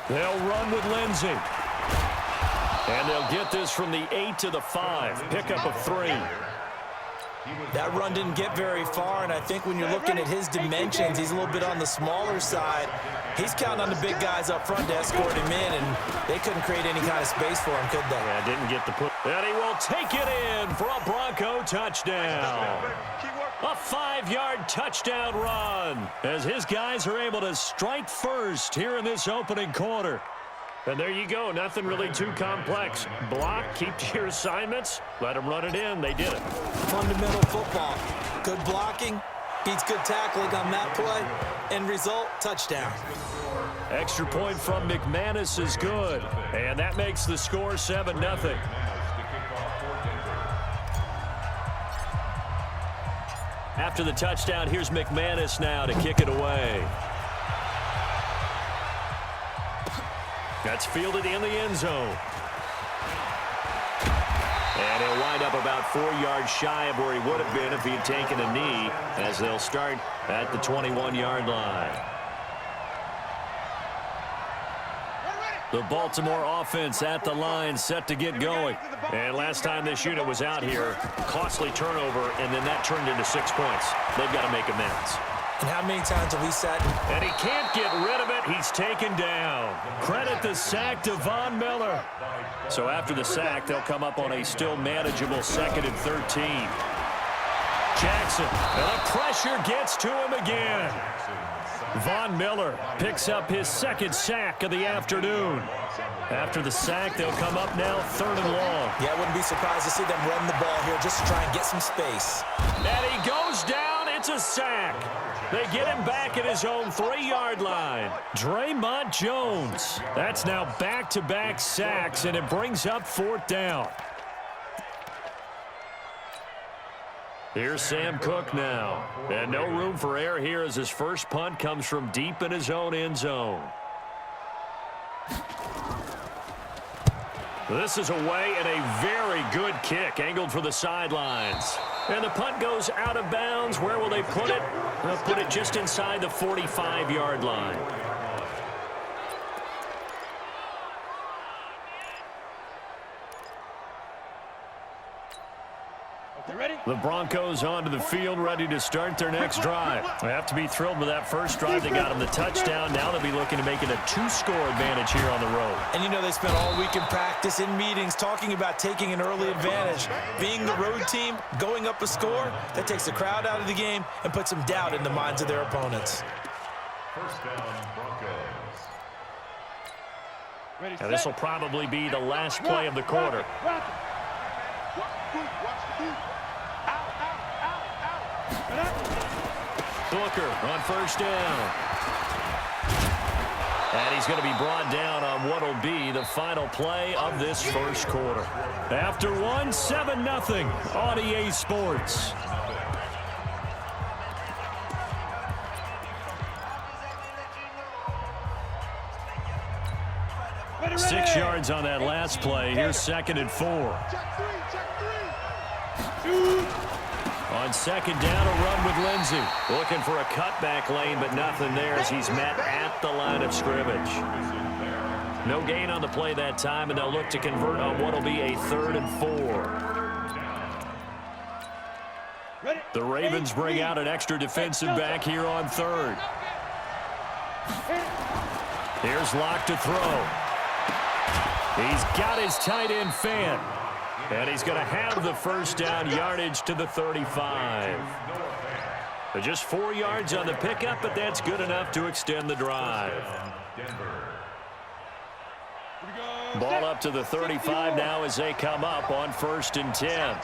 They'll run with Lindsey. And they'll get this from the 8 to the 5. Pickup of 3. That run didn't get very far, and I think when you're looking at his dimensions, he's a little bit on the smaller side. He's counting on the big guys up front to escort him in, and they couldn't create any kind of space for him, could they? Yeah, didn't get the put. And he will take it in for a Bronco touchdown. A 5-yard touchdown run as his guys are able to strike first here in this opening quarter. And there you go. Nothing really too complex. Block, keep to your assignments, let them run it in. They did it. Fundamental football. Good blocking beats good tackling on that play. End result, touchdown. Extra point from McManus is good. And that makes the score 7-0. After the touchdown, here's McManus now to kick it away. That's fielded in the end zone. And he'll wind up about 4 yards shy of where he would have been if he had taken a knee, as they'll start at the 21-yard line. The Baltimore offense at the line, set to get going. And last time this unit was out here, costly turnover, and then that turned into 6 points. They've got to make amends. And how many times have we sat? And he can't get rid of it. He's taken down. Credit the sack to Von Miller. So after the sack, they'll come up on a still manageable 2nd and 13. Jackson, and the pressure gets to him again. Von Miller picks up his 2nd sack of the afternoon. After the sack, they'll come up now 3rd and long. Yeah, I wouldn't be surprised to see them run the ball here just to try and get some space. And he goes down. It's a sack. They get him back at his own 3-yard line. Draymond Jones. That's now back-to-back sacks, and it brings up 4th down. Here's Sam Cook now. And no room for error here as his first punt comes from deep in his own end zone. This is away and a very good kick, angled for the sidelines. And the punt goes out of bounds. Where will they put it? They'll put it just inside the 45-yard line. The Broncos onto the field, ready to start their next drive. They have to be thrilled with that first drive. They got them the touchdown. Now they'll be looking to make it a 2-score advantage here on the road. And you know they spent all week in practice, in meetings, talking about taking an early advantage. Being the road team, going up a score, that takes the crowd out of the game and puts some doubt in the minds of their opponents. First down, Broncos. Now this will probably be the last play of the quarter. Booker on first down. And he's going to be brought down on what will be the final play of this first quarter. After one, 7-0 on EA Sports. Ready. 6 yards on that last play. Here's 2nd and 4. On 2nd down, a run with Lindsey. Looking for a cutback lane, but nothing there as he's met at the line of scrimmage. No gain on the play that time, and they'll look to convert on what will be a 3rd and 4. The Ravens bring out an extra defensive back here on 3rd. Here's Locke to throw. He's got his tight end fan. And he's going to have the first down, yardage to the 35. But just 4 yards on the pickup, but that's good enough to extend the drive. Ball up to the 35 now as they come up on 1st and 10.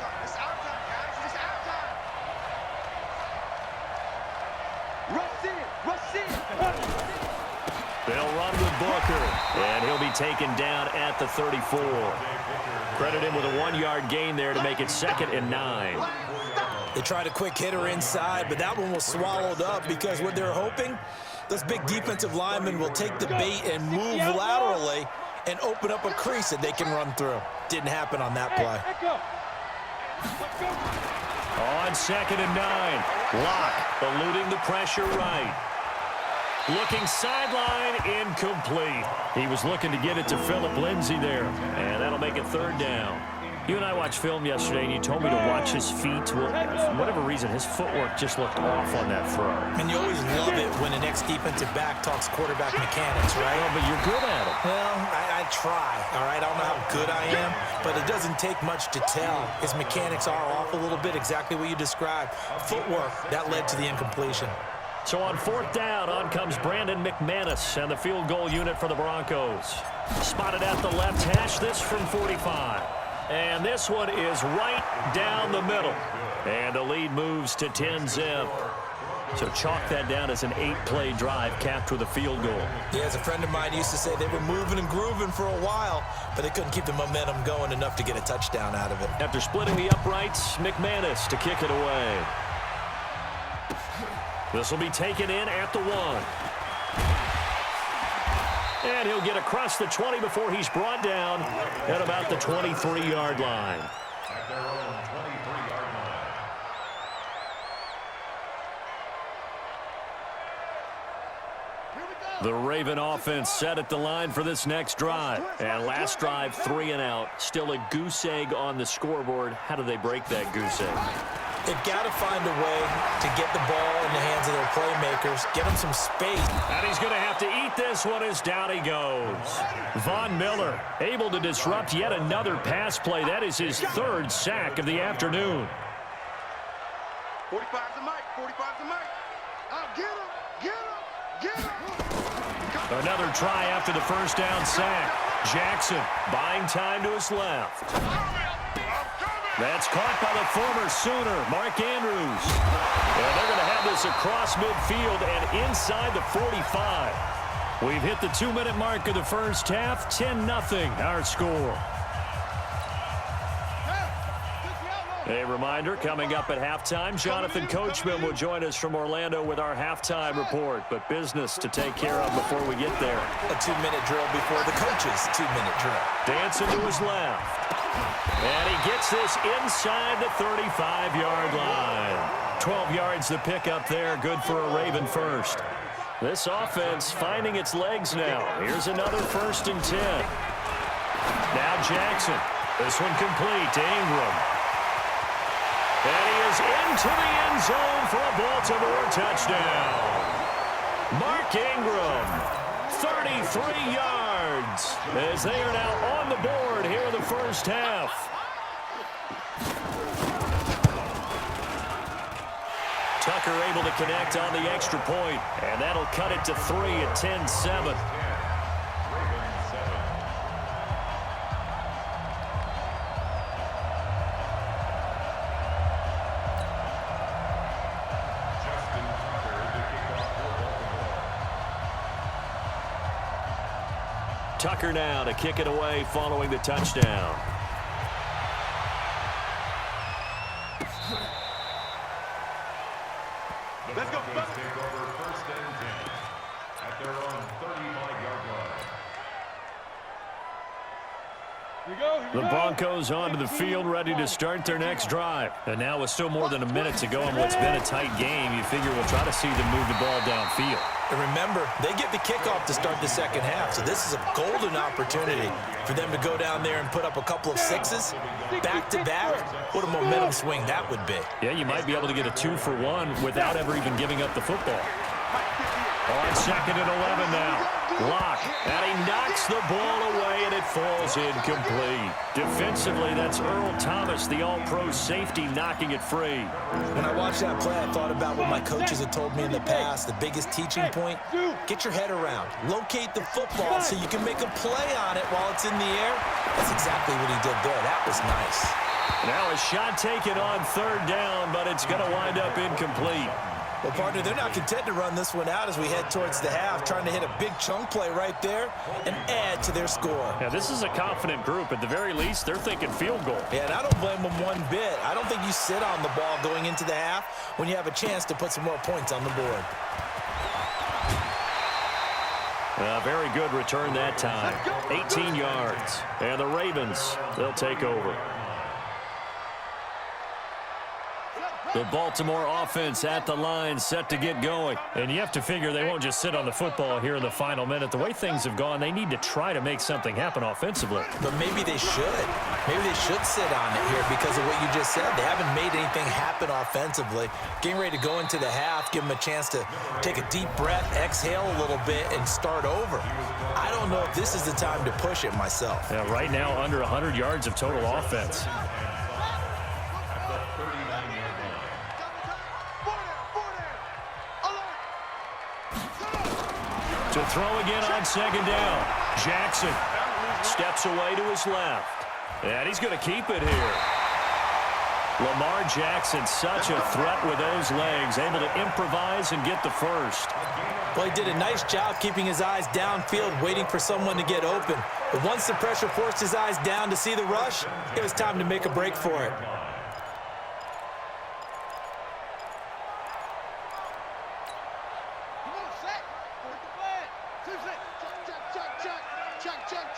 They'll run with Booker, and he'll be taken down at the 34. Credit him with a 1-yard gain there to make it 2nd and 9. They tried a quick hitter inside, but that one was swallowed up because what they're hoping, those big defensive linemen will take the bait and move laterally and open up a crease that they can run through. Didn't happen on that play. On 2nd and 9, Locke eluding the pressure right. Looking sideline, incomplete. He was looking to get it to Phillip Lindsay there, and that'll make it third down. You and I watched film yesterday, and you told me to watch his feet. Well, for whatever reason, his footwork just looked off on that throw. And you always love it when an ex-defensive back talks quarterback mechanics, right? Well, but you're good at it. Well, I try, all right? I don't know how good I am, but it doesn't take much to tell. His mechanics are off a little bit, exactly what you described. Footwork, that led to the incompletion. So on fourth down, on comes Brandon McManus and the field goal unit for the Broncos. Spotted at the left hash, this from 45. And this one is right down the middle. And the lead moves to 10-zip. So chalk that down as an 8-play drive capped with a field goal. Yeah, as a friend of mine used to say, they were moving and grooving for a while, but they couldn't keep the momentum going enough to get a touchdown out of it. After splitting the uprights, McManus to kick it away. This will be taken in at the 1. And he'll get across the 20 before he's brought down at about the 23-yard line. At their own 23-yard line. The Raven offense set at the line for this next drive. And last drive, 3 and out. Still a goose egg on the scoreboard. How do they break that goose egg? They've got to find a way to get the ball in the hands of their playmakers, get them some space. And he's going to have to eat this one as down he goes. Von Miller able to disrupt yet another pass play. That is his 3rd sack of the afternoon. 45's the mic. 45's the mic. Get him. Get him. Get him. Another try after the first down sack. Jackson buying time to his left. That's caught by the former Sooner, Mark Andrews. And they're going to have this across midfield and inside the 45. We've hit the 2-minute mark of the first half. 10-0 our score. A reminder, coming up at halftime, Jonathan Coachman will join us from Orlando with our halftime report. But business to take care of before we get there. A 2-minute drill before the coach's 2-minute drill. Dancing to his left. And he gets this inside the 35-yard line. 12 yards to pick up there. Good for a Raven first. This offense finding its legs now. Here's another 1st and 10. Now Jackson. This one complete to Ingram. And he is into the end zone for a Baltimore touchdown. Mark Ingram, 33 yards, as they are now on the board here in the first half. Tucker able to connect on the extra point, and that'll cut it to 3 at 10-7. Tucker now to kick it away following the touchdown. Let's go. Take over 1st and 10 at their own 35-yard line. The Broncos onto the field, ready to start their next drive. And now with still more than a minute to go in what's been a tight game, you figure we'll try to see them move the ball downfield. And remember, they get the kickoff to start the second half, so this is a golden opportunity for them to go down there and put up a couple of 6s back-to-back. What a momentum swing that would be. Yeah, you might be able to get a 2-for-1 without ever even giving up the football. On 2nd and 11 now. Lock, and he knocks the ball away, and it falls incomplete. Defensively, that's Earl Thomas, the all-pro safety, knocking it free. When I watched that play, I thought about what my coaches had told me in the past. The biggest teaching point, get your head around. Locate the football so you can make a play on it while it's in the air. That's exactly what he did there. That was nice. Now a shot taken on 3rd down, but it's going to wind up incomplete. Well, partner, they're not content to run this one out as we head towards the half, trying to hit a big chunk play right there and add to their score. Yeah, this is a confident group. At the very least, they're thinking field goal. Yeah, and I don't blame them one bit. I don't think you sit on the ball going into the half when you have a chance to put some more points on the board. Very good return that time. 18 yards. And the Ravens, they'll take over. The Baltimore offense at the line, set to get going. And you have to figure they won't just sit on the football here in the final minute. The way things have gone, they need to try to make something happen offensively. But maybe they should. Maybe they should sit on it here because of what you just said. They haven't made anything happen offensively. Getting ready to go into the half, give them a chance to take a deep breath, exhale a little bit, and start over. I don't know if this is the time to push it myself. Yeah, right now, under 100 yards of total offense. To throw again on second down. Jackson steps away to his left. And he's going to keep it here. Lamar Jackson, such a threat with those legs, able to improvise and get the first. Well, he did a nice job keeping his eyes downfield, waiting for someone to get open. But once the pressure forced his eyes down to see the rush, it was time to make a break for it.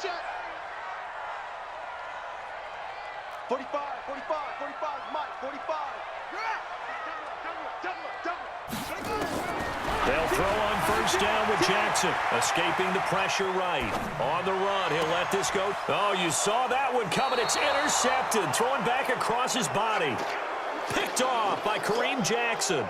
Check. 45, Mike, 45. They'll throw on first down with Jackson, escaping the pressure right. On the run, he'll let this go. Oh, you saw that one coming. It's intercepted, throwing back across his body. Picked off by Kareem Jackson.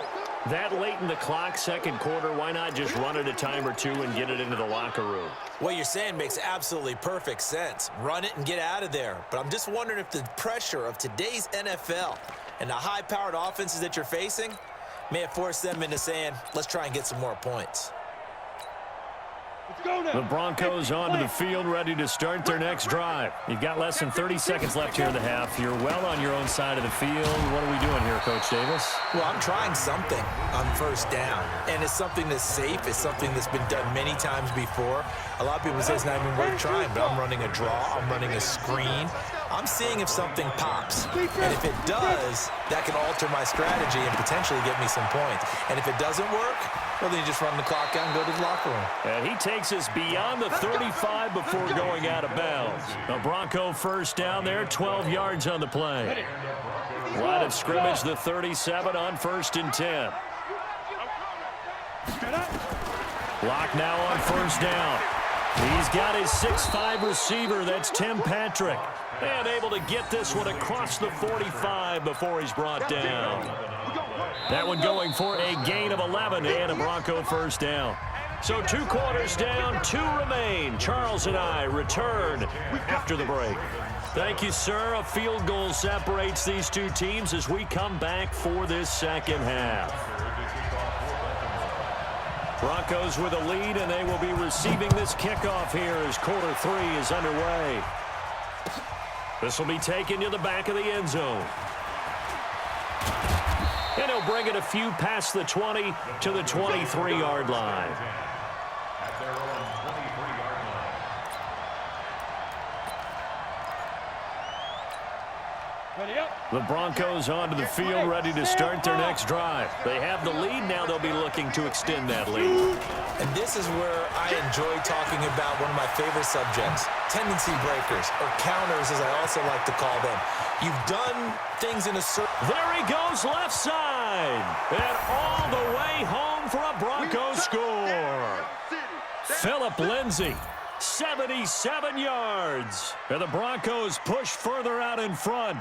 That late in the clock, second quarter, why not just run it a time or two and get it into the locker room? What you're saying makes absolutely perfect sense. Run it and get out of there. But I'm just wondering if the pressure of today's NFL and the high-powered offenses that you're facing may have forced them into saying, let's try and get some more points. The Broncos onto the field, ready to start their next drive. You've got less than 30 seconds left here in the half. You're well on your own side of the field. What are we doing here, Coach Davis? Well, I'm trying something on first down, and it's something that's safe. It's something that's been done many times before. A lot of people say it's not even worth trying, but I'm running a draw. I'm running a screen. I'm seeing if something pops, and if it does, that can alter my strategy and potentially get me some points. And if it doesn't work, well, then you just run the clock out and go to the locker room. And he takes us beyond the 35 before going out of bounds. A Bronco first down there, 12 yards on the play. Line of scrimmage, the 37 on 1st and 10. Block now on first down. He's got his 6'5" receiver, that's Tim Patrick. And able to get this one across the 45 before he's brought down. That one going for a gain of 11 and a Bronco first down. So 2 quarters down, 2 remain. Charles and I return after the break. Thank you, sir. A field goal separates these two teams as we come back for this second half. Broncos with a lead, and they will be receiving this kickoff here as quarter 3 is underway. This will be taken to the back of the end zone. And he'll bring it a few past the 20 to the 23-yard line. At their own 23-yard line. The Broncos onto the field, ready to start their next drive. They have the lead. Now they'll be looking to extend that lead. And this is where I enjoy talking about one of my favorite subjects, tendency breakers, or counters as I also like to call them. You've done things in a certain... There he goes, left side. And all the way home for a Broncos score. Phillip Lindsay, 77 yards. And the Broncos push further out in front.